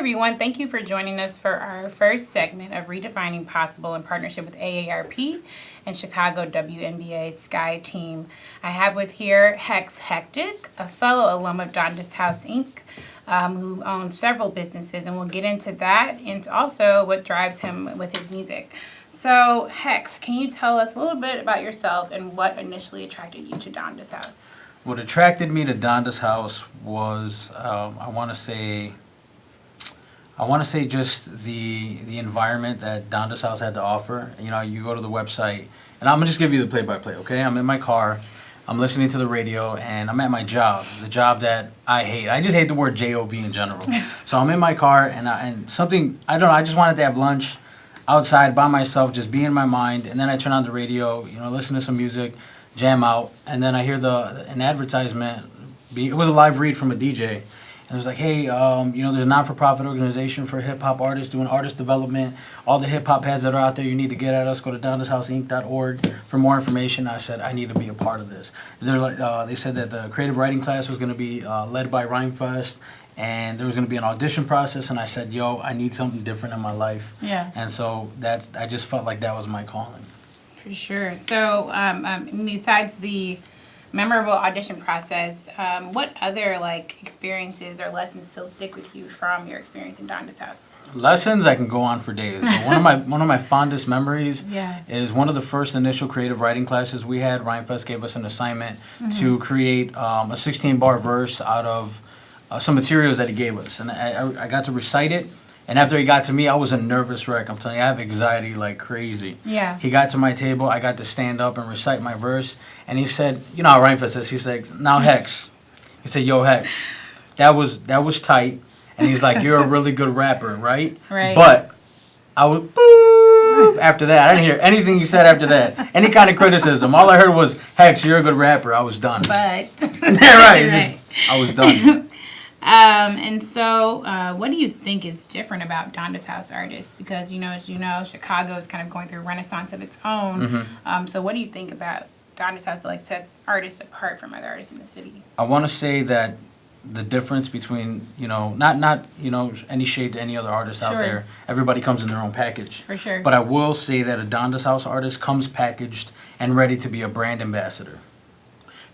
everyone. Thank you for joining us for our first segment of Redefining Possible in partnership with AARP and Chicago WNBA Sky Team. I have with here Hex Hectic, a fellow alum of Donda House, Inc., who owns several businesses, and we'll get into that and also what drives him with his music. So, Hex, can you tell us a little bit about yourself and what initially attracted you to Donda House? What attracted me to Donda House was, I want to say just the environment that Donda House had to offer. You know, you go to the website, and I'm gonna just give you the play-by-play, okay? I'm in my car, I'm listening to the radio, and I'm at my job, the job that I hate. I just hate the word J-O-B in general. So I'm in my car, and something, I don't know, I just wanted to have lunch outside by myself, just be in my mind, and then I turn on the radio, you know, listen to some music, jam out, and then I hear an advertisement. It was a live read from a DJ. And it was like, hey, you know, there's a non-for-profit organization for hip-hop artists doing artist development. All the hip-hop heads that are out there, you need to get at us. Go to dondahouseinc.org for more information. I said, I need to be a part of this. They said that the creative writing class was going to be led by Rhymefest, and there was going to be an audition process. And I said, yo, I need something different in my life. Yeah. And so I just felt like that was my calling. For sure. So, besides the memorable audition process, what other experiences or lessons still stick with you from your experience in Donda House? Lessons I can go on for days. But one of my fondest memories is one of the first initial creative writing classes we had. Rhymefest gave us an assignment to create a 16-bar verse out of some materials that he gave us, and I got to recite it. And after he got to me, I was a nervous wreck. I'm telling you, I have anxiety like crazy. Yeah. He got to my table. I got to stand up and recite my verse. And he said, you know how Rhymefest says, he's like, now Hex. He said, yo, Hex, that was tight. And he's like, you're a really good rapper, right? Right. But I was, boop, after that. I didn't hear anything you said after that. Any kind of criticism. All I heard was, Hex, you're a good rapper. I was done. But. Yeah, right. I was done. And so, what do you think is different about Donda House artists? Because, as you know, Chicago is kind of going through a renaissance of its own. So what do you think about Donda House that sets artists apart from other artists in the city? I want to say that the difference between, not any shade to any other artist out there. Everybody comes in their own package. For sure. But I will say that a Donda House artist comes packaged and ready to be a brand ambassador.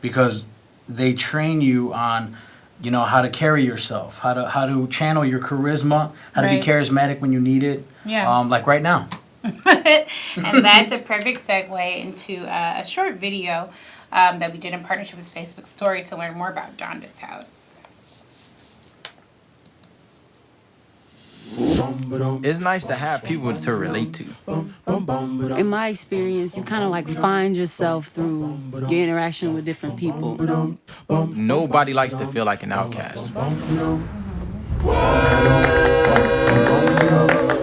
Because they train you on how to carry yourself, how to channel your charisma, how to be charismatic when you need it. Yeah. Like right now. And that's a perfect segue into a short video that we did in partnership with Facebook Stories to learn more about Donda House. It's nice to have people to relate to. In my experience, you kind of find yourself through your interaction with different people. Nobody likes to feel like an outcast.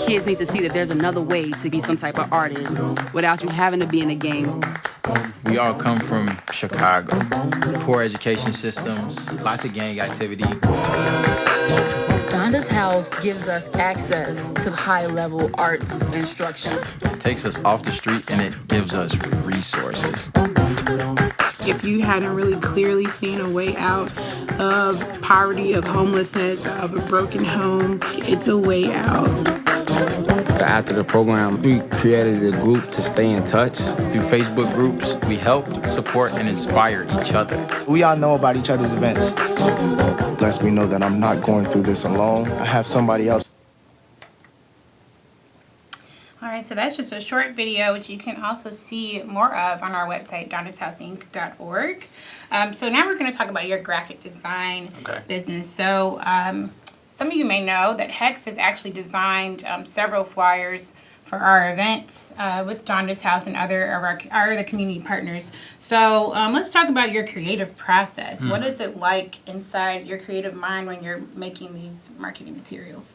Kids need to see that there's another way to be some type of artist without you having to be in a game. We all come from Chicago. Poor education systems, lots of gang activity. Donda House gives us access to high-level arts instruction. It takes us off the street and it gives us resources. If you hadn't really clearly seen a way out of poverty, of homelessness, of a broken home, it's a way out. After the program, we created a group to stay in touch. Through Facebook groups, we help, support, and inspire each other. We all know about each other's events. Lets me know that I'm not going through this alone. I have somebody else. All right, so that's just a short video, which you can also see more of on our website, dondahouseinc.org. So now we're going to talk about your graphic design business. So some of you may know that Hex has actually designed several flyers for our events with Donda House and other of our other community partners. So let's talk about your creative process. What is it like inside your creative mind when you're making these marketing materials?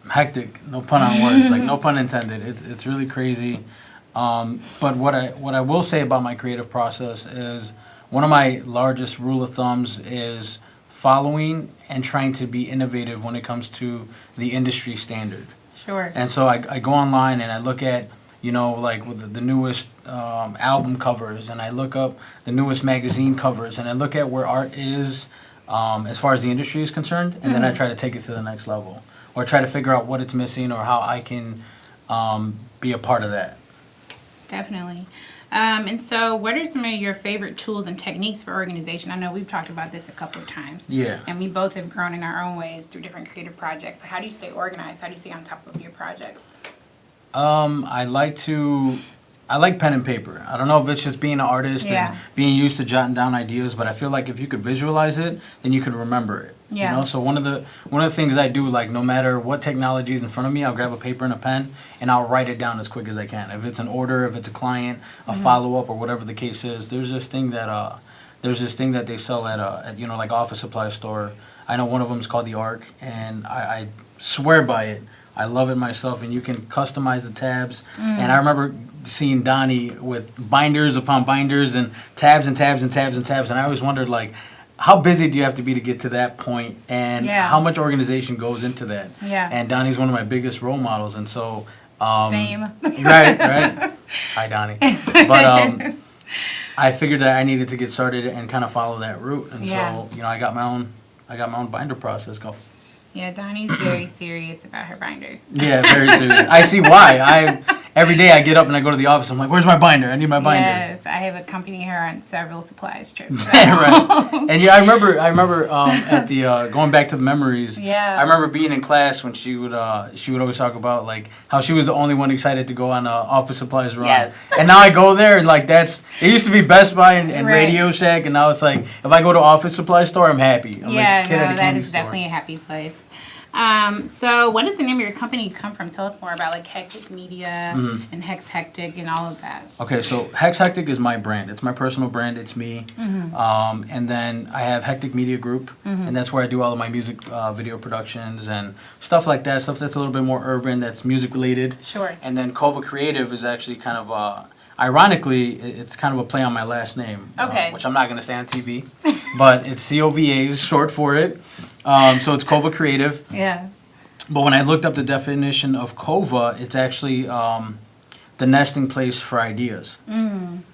Hectic, no pun on words, no pun intended. It's really crazy. But what I will say about my creative process is one of my largest rule of thumbs is following and trying to be innovative when it comes to the industry standard. Sure. And so I go online and I look at, with the newest album covers, and I look up the newest magazine covers, and I look at where art is as far as the industry is concerned, and then I try to take it to the next level, or try to figure out what it's missing or how I can be a part of that. Definitely. And so what are some of your favorite tools and techniques for organization? I know we've talked about this a couple of times. Yeah. And we both have grown in our own ways through different creative projects. How do you stay organized? How do you stay on top of your projects? I like pen and paper. I don't know if it's just being an artist and being used to jotting down ideas, but I feel like if you could visualize it, then you could remember it. Yeah. You know, so one of the things I do, like no matter what technology is in front of me, I'll grab a paper and a pen and I'll write it down as quick as I can. If it's an order, if it's a client, a follow up, or whatever the case is, there's this thing that they sell at you know, like office supply store. I know one of them is called the AARP, and I swear by it. I love it myself, and you can customize the tabs. And I remember seeing Donnie with binders upon binders and tabs and tabs and tabs and tabs, and I always wondered, like, how busy do you have to be to get to that point, and how much organization goes into that? Yeah. And Donnie's one of my biggest role models, and so Same. right. Hi, Donnie. But I figured that I needed to get started and kind of follow that route, and so you know, I got my own binder process going. Yeah, Donnie's very serious about her binders. Yeah, very serious. I see why. Every day I get up and I go to the office. I'm like, "Where's my binder? I need my binder." Yes, I have accompanied her on several supplies trips. So. Yeah, right. And yeah, I remember at the going back to the memories. Yeah. I remember being in class when she would always talk about like how she was the only one excited to go on office supplies run. Yes. And now I go there and like it used to be Best Buy and Radio Shack, and now it's like if I go to office supply store, I'm happy. I'm like a kid at a that candy is store. definitely a happy place. So what does the name of your company come from? Tell us more about like Hectic Media and Hex Hectic and all of that. Okay, so Hex Hectic is my brand. It's my personal brand. It's me. And then I have Hectic Media Group, and that's where I do all of my music video productions and stuff like that, stuff that's a little bit more urban, that's music related. Sure. And then Cova Creative is actually kind of, ironically, it's kind of a play on my last name. Okay. Which I'm not going to say on TV, but it's COVA is short for it. So it's Cova Creative. Yeah. But when I looked up the definition of Cova, it's actually the nesting place for ideas. And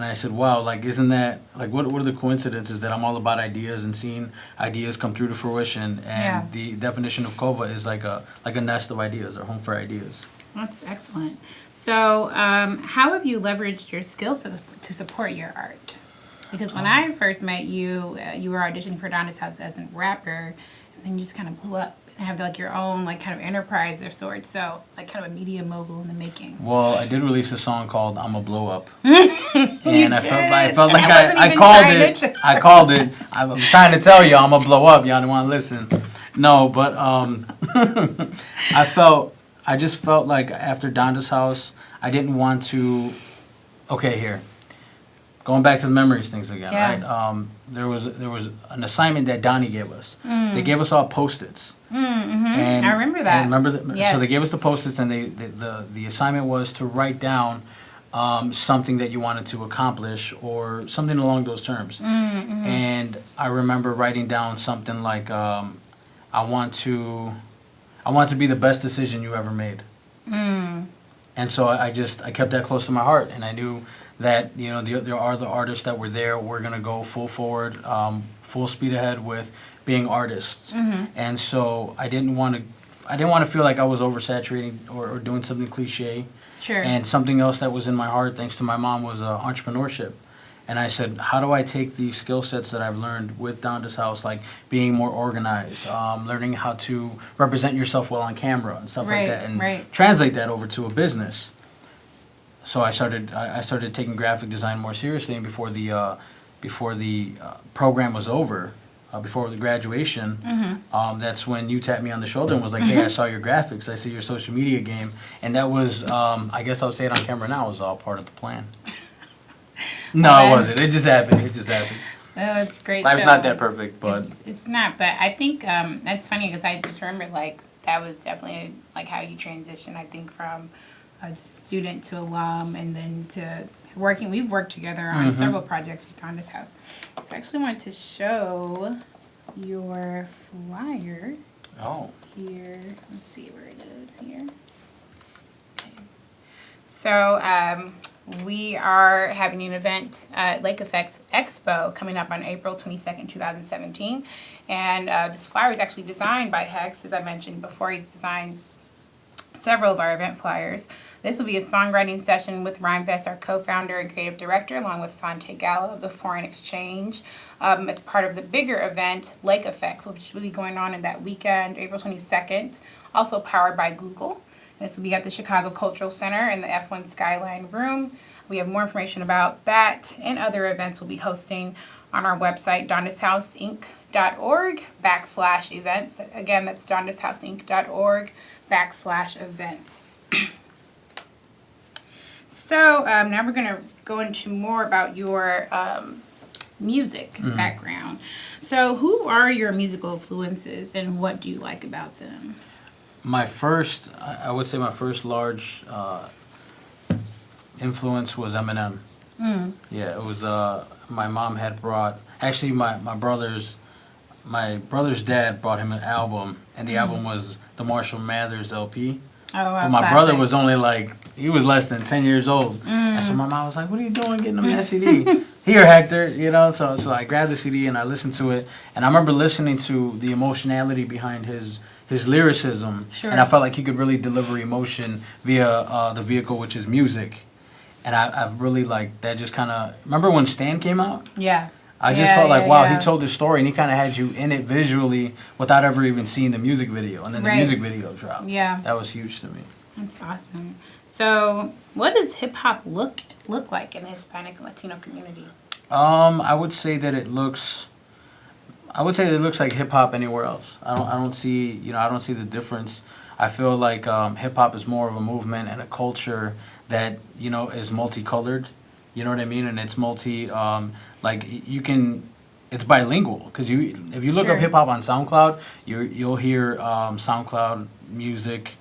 I said, wow, like, isn't that, like, what are the coincidences that I'm all about ideas and seeing ideas come through to fruition? And the definition of Cova is like a nest of ideas, or home for ideas. That's excellent. So how have you leveraged your skills to support your art? Because when I first met you, you were auditioning for Donda House as a rapper, and then you just kind of blew up and have like your own like kind of enterprise of sorts. So like kind of a media mogul in the making. Well, I did release a song called "I'm a Blow Up," and I felt like I called it. I called it. I was trying to tell you I'm a blow up. Y'all didn't want to listen. No, but I just felt like after Donda's House, I didn't want to. Okay, here. Going back to the memories things again, right? There was an assignment that Donnie gave us. They gave us all Post-its. And I remember that. So they gave us the Post-its, and the assignment was to write down something that you wanted to accomplish or something along those terms. And I remember writing down something like, I want to be the best decision you ever made. And so I kept that close to my heart, and I knew that, you know, there are the artists that were there. We're gonna go full forward, full speed ahead with being artists. And so I didn't want to feel like I was oversaturating or doing something cliche. Sure. And something else that was in my heart, thanks to my mom, was entrepreneurship. And I said, how do I take these skill sets that I've learned with Donda's House, like being more organized, learning how to represent yourself well on camera and stuff like that, and translate that over to a business. So I started taking graphic design more seriously, and before the program was over, before the graduation, that's when you tapped me on the shoulder and was like, hey, I saw your graphics, I see your social media game, and that was, I guess I'll say it on camera now, was all part of the plan. No, it wasn't. It just happened. Oh, it's great. Life's not that perfect, but it's not. But I think that's funny because I just remember like that was definitely like how you transitioned. I think from just student to alum, and then to working. We've worked together on several projects with Donda's House. So I actually wanted to show your flyer. Oh. Here, let's see where it is here. Okay. So we are having an event at Lake Effects Expo coming up on April 22nd, 2017. And this flyer is actually designed by Hex. As I mentioned before, he's designed several of our event flyers. This will be a songwriting session with Rhymefest, our co-founder and creative director, along with Fonte Gallo of the Foreign Exchange, as part of the bigger event, Lake Effects, which will be going on in that weekend, April 22nd, also powered by Google. This will be at the Chicago Cultural Center in the F1 Skyline Room. We have more information about that and other events we'll be hosting on our website, dondahouseinc.org/events. Again, that's dondahouseinc.org/events. So now we're going to go into more about your music background. So who are your musical influences and what do you like about them? I would say my first large influence was Eminem. Yeah, it was, my mom had brought, actually my brother's dad brought him an album, and the album was the Marshall Mathers LP. Oh, wow, but my classic. brother was only he was less than 10 years old. And so my mom was like, what are you doing getting him that CD? Here, Hector, so I grabbed the CD and I listened to it. And I remember listening to the emotionality behind his lyricism. Sure. And I felt like he could really deliver emotion via the vehicle, which is music. And I really that just kind of, remember when Stan came out? Yeah. I just felt like, wow, he told the story and he kind of had you in it visually without ever even seeing the music video. And then the music video dropped. Yeah. That was huge to me. That's awesome. So what does hip-hop look like in the Hispanic and Latino community? I would say it looks like hip-hop anywhere else. I don't see the difference. I feel like hip-hop is more of a movement and a culture that, is multicolored. You know what I mean? And it's it's bilingual. Because if you look up hip-hop on SoundCloud, you'll hear SoundCloud music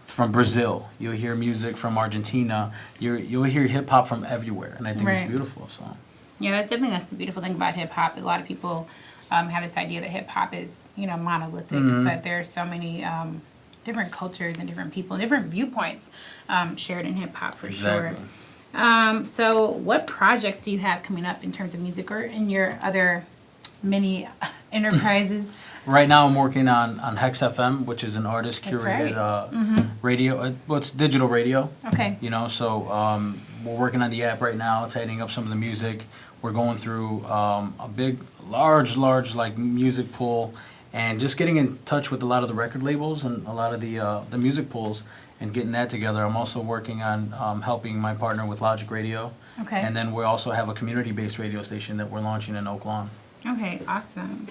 from Brazil. You'll hear music from Argentina. You'll hear hip-hop from everywhere. And I think it's beautiful. So. Yeah, that's the beautiful thing about hip-hop. A lot of people have this idea that hip-hop is, monolithic. But there are so many different cultures and different people, different viewpoints shared in hip-hop for sure. So what projects do you have coming up in terms of music or in your other mini enterprises? Right now I'm working on Hex FM, which is an artist-curated radio. It's digital radio. Okay. So we're working on the app right now, tightening up some of the music. We're going through a big, large music pool and just getting in touch with a lot of the record labels and a lot of the music pools and getting that together. I'm also working on helping my partner with Logic Radio. Okay. And then we also have a community-based radio station that we're launching in Oak Lawn. Okay, awesome.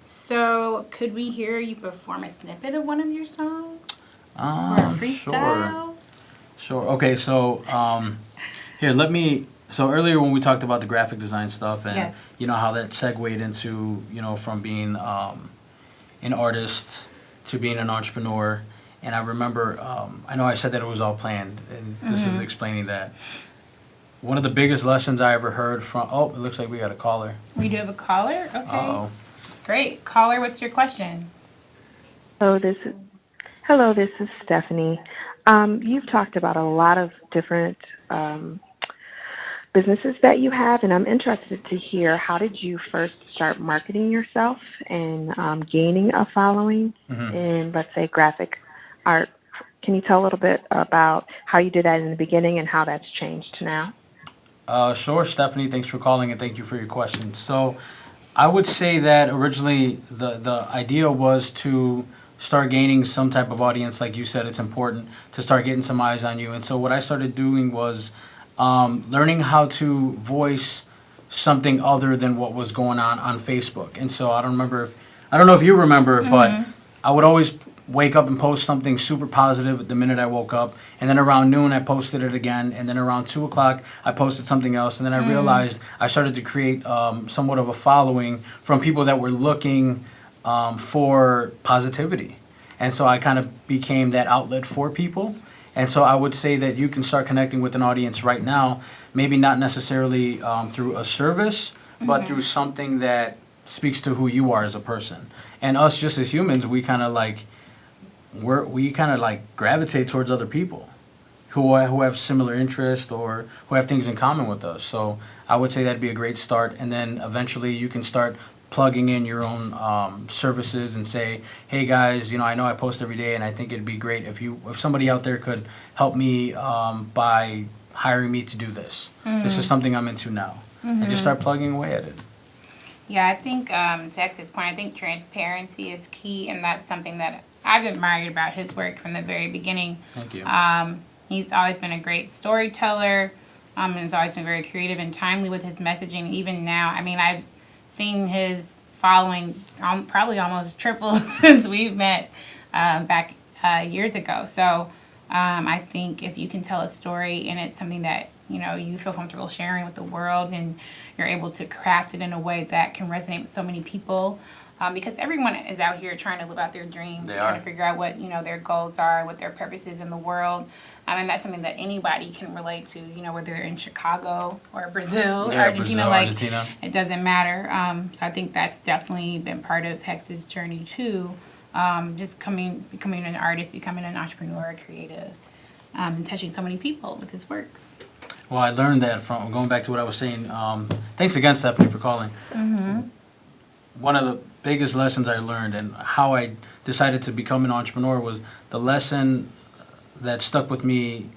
So could we hear you perform a snippet of one of your songs? Or a freestyle? Sure. Okay, so here, so earlier when we talked about the graphic design stuff and how that segued into, from being an artist to being an entrepreneur. And I remember, I know I said that it was all planned, and this is explaining that. One of the biggest lessons I ever heard from, it looks like we got a caller. We do have a caller? Okay. Uh-oh. Great. Caller, what's your question? Hello, this is Stephanie. You've talked about a lot of different businesses that you have, and I'm interested to hear, how did you first start marketing yourself and gaining a following in, let's say, graphic art? Can you tell a little bit about how you did that in the beginning and how that's changed now? Sure, Stephanie. Thanks for calling and thank you for your question. So I would say that originally the idea was to start gaining some type of audience. Like you said, it's important to start getting some eyes on you. And so what I started doing was learning how to voice something other than what was going on Facebook. And so I don't know if you remember, but I would always wake up and post something super positive the minute I woke up, and then around noon I posted it again, and then around 2 o'clock I posted something else, and then I realized I started to create somewhat of a following from people that were looking for positivity. And so I kind of became that outlet for people. And so I would say that you can start connecting with an audience right now, maybe not necessarily through a service, but through something that speaks to who you are as a person. And us just as humans, we kind of gravitate towards other people. who have similar interests or who have things in common with us. So I would say that'd be a great start. And then eventually you can start plugging in your own services and say, hey guys, I know I post every day and I think it'd be great if somebody out there could help me by hiring me to do this. This is something I'm into now. And just start plugging away at it. Yeah, I think to X's point, I think transparency is key, and that's something that I've admired about his work from the very beginning. Thank you. He's always been a great storyteller, and has always been very creative and timely with his messaging. Even now, I mean, I've seen his following probably almost triple since we've met back years ago. So I think if you can tell a story and it's something that you feel comfortable sharing with the world, and you're able to craft it in a way that can resonate with so many people, because everyone is out here trying to live out their dreams, trying to figure out what their goals are, what their purpose is in the world. And that's something that anybody can relate to, whether they're in Chicago or Brazil, Argentina. It doesn't matter. So I think that's definitely been part of Hex's journey too. Just becoming an artist, becoming an entrepreneur, creative, and touching so many people with his work. Well, I learned that from going back to what I was saying. Thanks again, Stephanie, for calling. One of the biggest lessons I learned and how I decided to become an entrepreneur was the lesson that stuck with me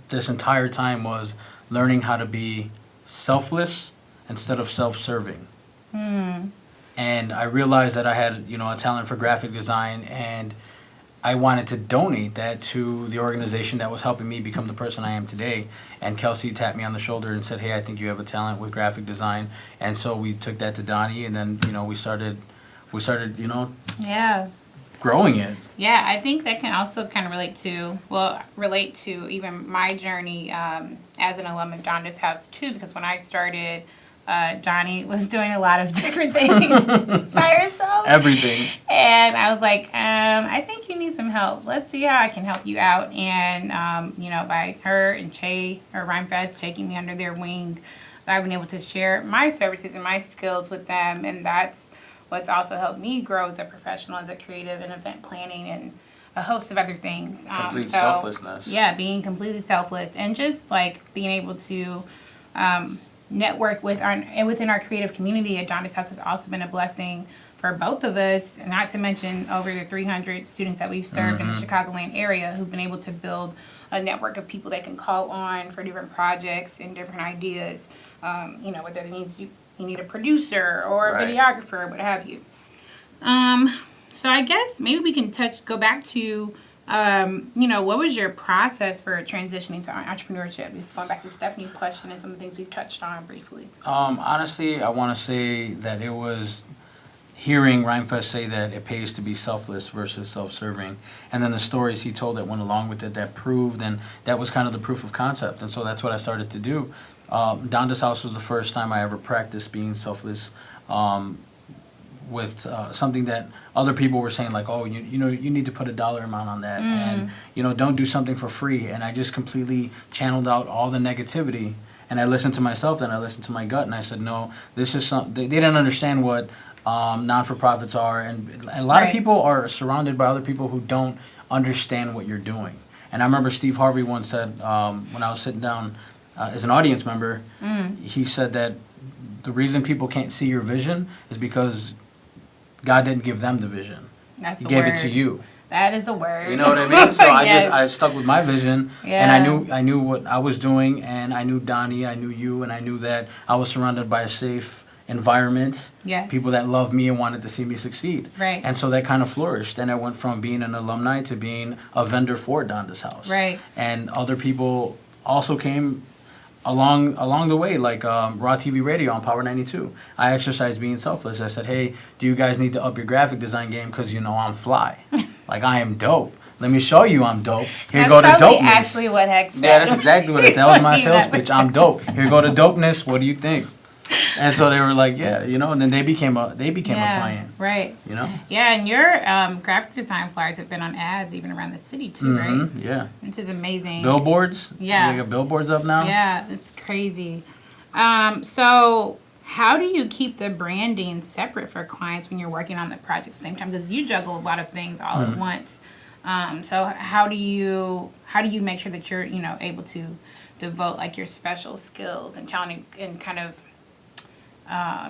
this entire time was learning how to be selfless instead of self-serving. And I realized that I had, a talent for graphic design, and I wanted to donate that to the organization that was helping me become the person I am today. And Kelsey tapped me on the shoulder and said, hey, I think you have a talent with graphic design. And so we took that to Donnie, and then, we started, growing it. Yeah, I think that can also kind of relate to even my journey as an alum of Donda House too, because when I started, Donnie was doing a lot of different things by herself. Everything. And I was like, I think you need some help. Let's see how I can help you out. And, by her and Che or Rhymefest taking me under their wing, I've been able to share my services and my skills with them. And that's what's also helped me grow as a professional, as a creative in event planning and a host of other things. Complete selflessness. Yeah, being completely selfless and just being able to network within our creative community at Donda House has also been a blessing for both of us, not to mention over the 300 students that we've served in the Chicagoland area who've been able to build a network of people they can call on for different projects and different ideas, whether you need a producer or a videographer, what have you. So I guess maybe we can go back to what was your process for transitioning to entrepreneurship? Just going back to Stephanie's question and some of the things we've touched on briefly. Honestly, I want to say that it was hearing Rhymefest say that it pays to be selfless versus self-serving, and then the stories he told that went along with it that proved, and that was kind of the proof of concept, and so that's what I started to do. Donda House was the first time I ever practiced being selfless with something that other people were saying, like, oh, you need to put a dollar amount on that, and don't do something for free. And I just completely channeled out all the negativity, and I listened to myself, and I listened to my gut, and I said, no, this is something. They didn't understand what non-for-profits are, and a lot of people are surrounded by other people who don't understand what you're doing. And I remember Steve Harvey once said, when I was sitting down as an audience member, he said that the reason people can't see your vision is because God didn't give them the vision. That's He gave it to you. That is a word. You know what I mean? So Yes. I stuck with my vision, and I knew what I was doing, and I knew Donnie, I knew you, and I knew that I was surrounded by a safe environment. Yes. People that loved me and wanted to see me succeed. Right. And so that kind of flourished, and I went from being an alumni to being a vendor for Donda House. Right. And other people also came along the way, like Raw TV Radio on Power 92. I exercised being selfless. I said, hey, do you guys need to up your graphic design game because I'm fly. Like, I am dope. Let me show you I'm dope. Here go to dopeness. That's actually what Hex said. Yeah, that's exactly what it. That was my sales pitch. I'm dope. Here go to dopeness. What do you think? And so they were like, yeah, and then they became a client. Right. Yeah, and your graphic design flyers have been on ads even around the city too, right? Yeah. Which is amazing. Billboards. Yeah. They got billboards up now. Yeah, it's crazy. So how do you keep the branding separate for clients when you're working on the project at the same time? Because you juggle a lot of things all at once. So how do you make sure that you're, you know, able to devote like your special skills and talent and kind of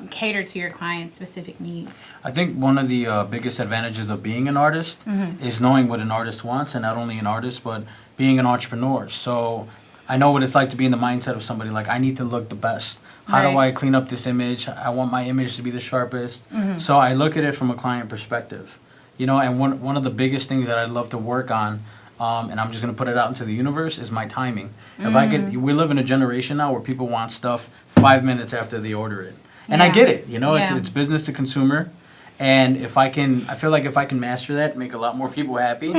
cater to your clients' specific needs? I think one of the biggest advantages of being an artist is knowing what an artist wants, and not only an artist, but being an entrepreneur. So I know what it's like to be in the mindset of somebody like, I need to look the best. How do I clean up this image? I want my image to be the sharpest. So I look at it from a client perspective. You know, and one of the biggest things that I'd love to work on, and I'm just going to put it out into the universe, is my timing. We live in a generation now where people want stuff 5 minute after they order it. And I get it, you know, it's business to consumer. And I feel like if I can master that, make a lot more people happy,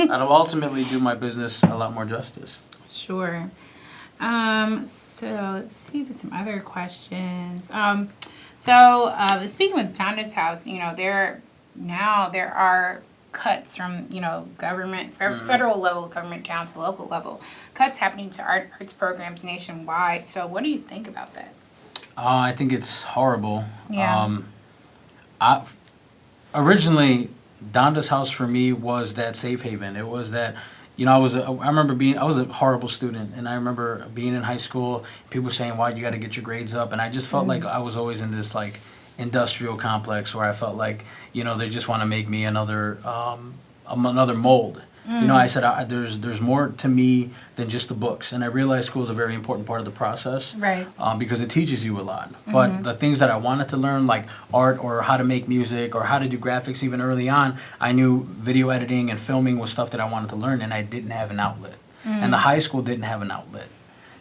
I'll ultimately do my business a lot more justice. Sure. So let's see if some other questions. Speaking with Donda House, you know, there are cuts from, you know, government, federal level government down to local level, cuts happening to arts programs nationwide. So what do you think about that? I think it's horrible. Yeah. Originally, Donda's House for me was that safe haven. It was that, you know, I was a horrible student, and I remember being in high school, people saying, "Why you got to get your grades up?" And I just felt like I was always in this like industrial complex where I felt like, you know, they just want to make me another mold. You know, I said there's more to me than just the books, and I realized school is a very important part of the process, right? Because it teaches you a lot. But the things that I wanted to learn, like art or how to make music or how to do graphics, even early on, I knew video editing and filming was stuff that I wanted to learn, and I didn't have an outlet. And the high school didn't have an outlet.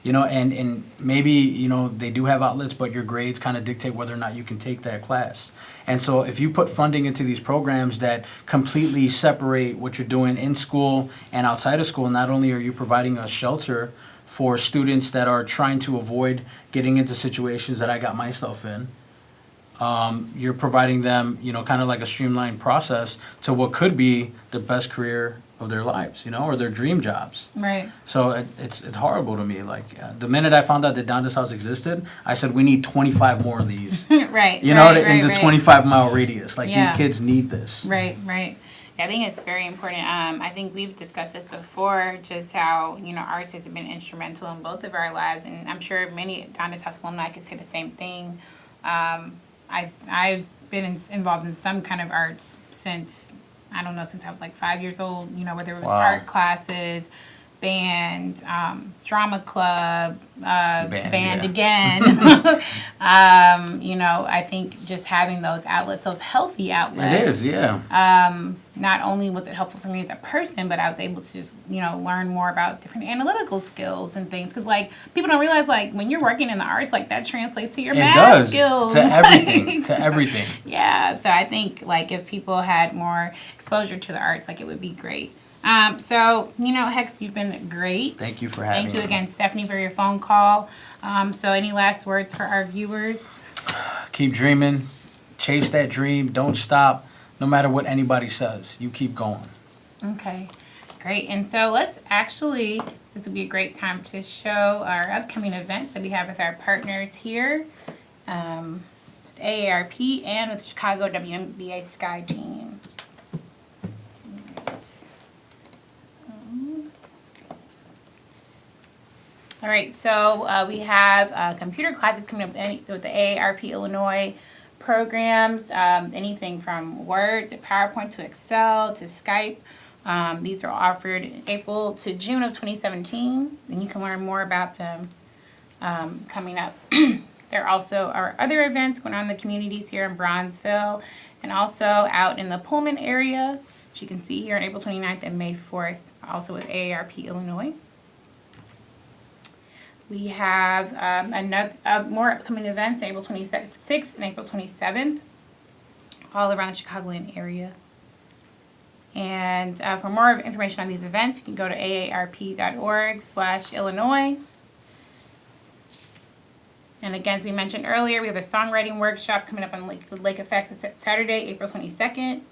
You know, and maybe, you know, they do have outlets, but your grades kind of dictate whether or not you can take that class. And so if you put funding into these programs that completely separate what you're doing in school and outside of school, not only are you providing a shelter for students that are trying to avoid getting into situations that I got myself in, you're providing them, you know, kind of like a streamlined process to what could be the best career of their lives, you know, or their dream jobs. Right. So it's horrible to me. Like the minute I found out that Donda's House existed, I said we need 25 more of these. Right. You know, in the 25-mile radius. Like these kids need this. Right. Right. Yeah, I think it's very important. I think we've discussed this before, just how, you know, arts has been instrumental in both of our lives, and I'm sure many Donda's House alumni could say the same thing. I've been involved in some kind of arts since I was like 5 years old, you know, whether it was art classes, band, drama club, band again. You know, I think just having those outlets, those healthy outlets. It is, yeah. Not only was it helpful for me as a person, but I was able to just, you know, learn more about different analytical skills and things. Because, like, people don't realize, like, when you're working in the arts, like, that translates to your math skills. To everything, to everything. Yeah, so I think, like, if people had more exposure to the arts, like, it would be great. So, you know, Hex, you've been great. Thank you for having me. Thank you again, Stephanie, for your phone call. So any last words for our viewers? Keep dreaming. Chase that dream. Don't stop. No matter what anybody says, you keep going. Okay, great. And so this would be a great time to show our upcoming events that we have with our partners here, AARP and with Chicago WNBA Sky Team. All right, so we have computer classes coming up with the AARP Illinois programs, anything from Word to PowerPoint to Excel to Skype. These are offered in April to June of 2017, and you can learn more about them coming up. There also are other events going on in the communities here in Bronzeville and also out in the Pullman area, which you can see here on April 29th and May 4th, also with AARP Illinois. We have more upcoming events, April 26th and April 27th, all around the Chicagoland area. And for more information on these events, you can go to aarp.org/Illinois. And again, as we mentioned earlier, we have a songwriting workshop coming up on Lake Effects Saturday, April 22nd.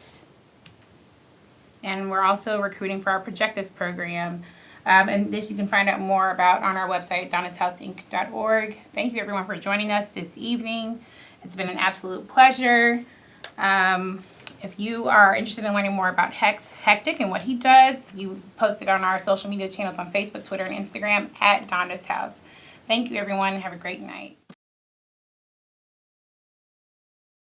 And we're also recruiting for our Projectus program. And this you can find out more about on our website, dondashhouseinc.org. Thank you, everyone, for joining us this evening. It's been an absolute pleasure. If you are interested in learning more about Hex Hectic and what he does, you post it on our social media channels on Facebook, Twitter, and Instagram at Donda House. Thank you, everyone. Have a great night.